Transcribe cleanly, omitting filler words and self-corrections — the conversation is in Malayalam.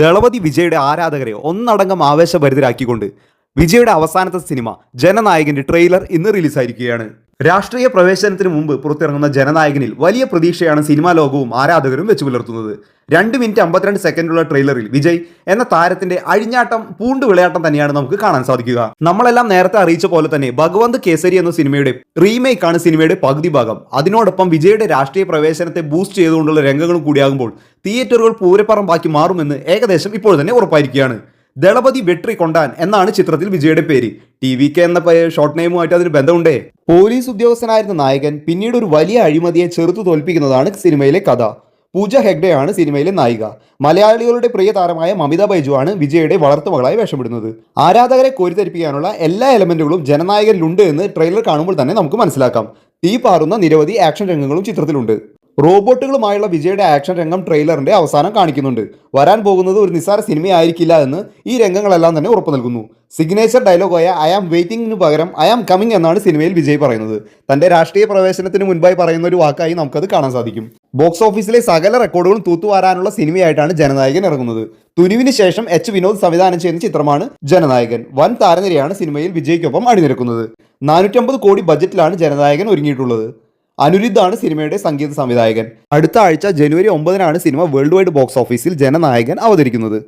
ദളപതി വിജയുടെ ആരാധകരെ ഒന്നടങ്കം ആവേശഭരിതരാക്കിക്കൊണ്ട് വിജയുടെ അവസാനത്തെ സിനിമ ജനനായകന്റെ ട്രെയിലർ ഇന്ന് റിലീസായിരിക്കുകയാണ്. രാഷ്ട്രീയ പ്രവേശനത്തിന് മുമ്പ് പുറത്തിറങ്ങുന്ന ജനനായകനിൽ വലിയ പ്രതീക്ഷയാണ് സിനിമാ ലോകവും ആരാധകരും വെച്ചു പുലർത്തുന്നത്. 2 മിനിറ്റ് 52 സെക്കൻഡുള്ള ട്രെയിലറിൽ വിജയ് എന്ന താരത്തിന്റെ അഴിഞ്ഞാട്ടം പൂണ്ട് വിളയാട്ടം തന്നെയാണ് നമുക്ക് കാണാൻ സാധിക്കുക. നമ്മളെല്ലാം നേരത്തെ അറിയിച്ച പോലെ തന്നെ ഭഗവന്ത് കേസരി എന്ന സിനിമയുടെ റീമേക്കാണ് സിനിമയുടെ പകുതി ഭാഗം. അതിനോടൊപ്പം വിജയുടെ രാഷ്ട്രീയ പ്രവേശനത്തെ ബൂസ്റ്റ് ചെയ്തുകൊണ്ടുള്ള രംഗങ്ങളും കൂടിയാകുമ്പോൾ തിയേറ്ററുകൾ പൂരപ്പറമ്പാക്കി മാറുമെന്ന് ഏകദേശം ഇപ്പോൾ തന്നെ ഉറപ്പായിരിക്കുകയാണ്. ദളപതി വെട്രി കൊണ്ടാൻ എന്നാണ് ചിത്രത്തിൽ വിജയുടെ പേര്. TVK എന്ന ഷോർട്ട് നെയിമുമായിട്ട് അതിന് ബന്ധമുണ്ടേ. പോലീസ് ഉദ്യോഗസ്ഥനായിരുന്ന നായകൻ പിന്നീട് ഒരു വലിയ അഴിമതിയെ ചെറുത്തു തോൽപ്പിക്കുന്നതാണ് സിനിമയിലെ കഥ. പൂജ ഹെഗ്ഡെയാണ് സിനിമയിലെ നായിക. മലയാളികളുടെ പ്രിയ താരമായ മമിത ബൈജു ആണ് വിജയുടെ വളർത്തുമകളായി വേഷമിടുന്നത്. ആരാധകരെ കോരിത്തരിപ്പിക്കാനുള്ള എല്ലാ എലമെന്റുകളും ജനനായകനിലുണ്ട് എന്ന് ട്രെയിലർ കാണുമ്പോൾ തന്നെ നമുക്ക് മനസ്സിലാക്കാം. തീ പാറുന്ന നിരവധി ആക്ഷൻ രംഗങ്ങളും ചിത്രത്തിലുണ്ട്. റോബോട്ടുകളുമായുള്ള വിജയുടെ ആക്ഷൻ രംഗം ട്രെയിലറിന്റെ അവസാനം കാണിക്കുന്നുണ്ട്. വരാൻ പോകുന്നത് ഒരു നിസ്സാര സിനിമയായിരിക്കില്ല എന്ന് ഈ രംഗങ്ങളെല്ലാം തന്നെ ഉറപ്പു നൽകുന്നു. സിഗ്നേച്ചർ ഡയലോഗായ ഐ ആം വെയിറ്റിംഗിന് പകരം ഐ ആം കമ്മിങ് എന്നാണ് സിനിമയിൽ വിജയ് പറയുന്നത്. തന്റെ രാഷ്ട്രീയ പ്രവേശനത്തിന് മുൻപായി പറയുന്ന ഒരു വാക്കായി നമുക്കത് കാണാൻ സാധിക്കും. ബോക്സ് ഓഫീസിലെ സകല റെക്കോർഡുകളും തൂത്തുവാരാനുള്ള സിനിമയായിട്ടാണ് ജനനായകൻ ഇറങ്ങുന്നത്. തുനുവിന് ശേഷം വിനോദ് സംവിധാനം ചെയ്യുന്ന ചിത്രമാണ് ജനനായകൻ. വൻ താരനിരയാണ് സിനിമയിൽ വിജയ്ക്കൊപ്പം അണിനിരക്കുന്നത്. 450 കോടി ബജറ്റിലാണ് ജനനായകൻ ഒരുങ്ങിയിട്ടുള്ളത്. അനുരുദ്ധാണ് സിനിമയുടെ സംഗീത സംവിധായകൻ. അടുത്ത ആഴ്ച ജനുവരി 9 സിനിമ വേൾഡ് വൈഡ് ബോക്സ് ഓഫീസിൽ ജനനായകൻ അവതരിക്കുന്നത്.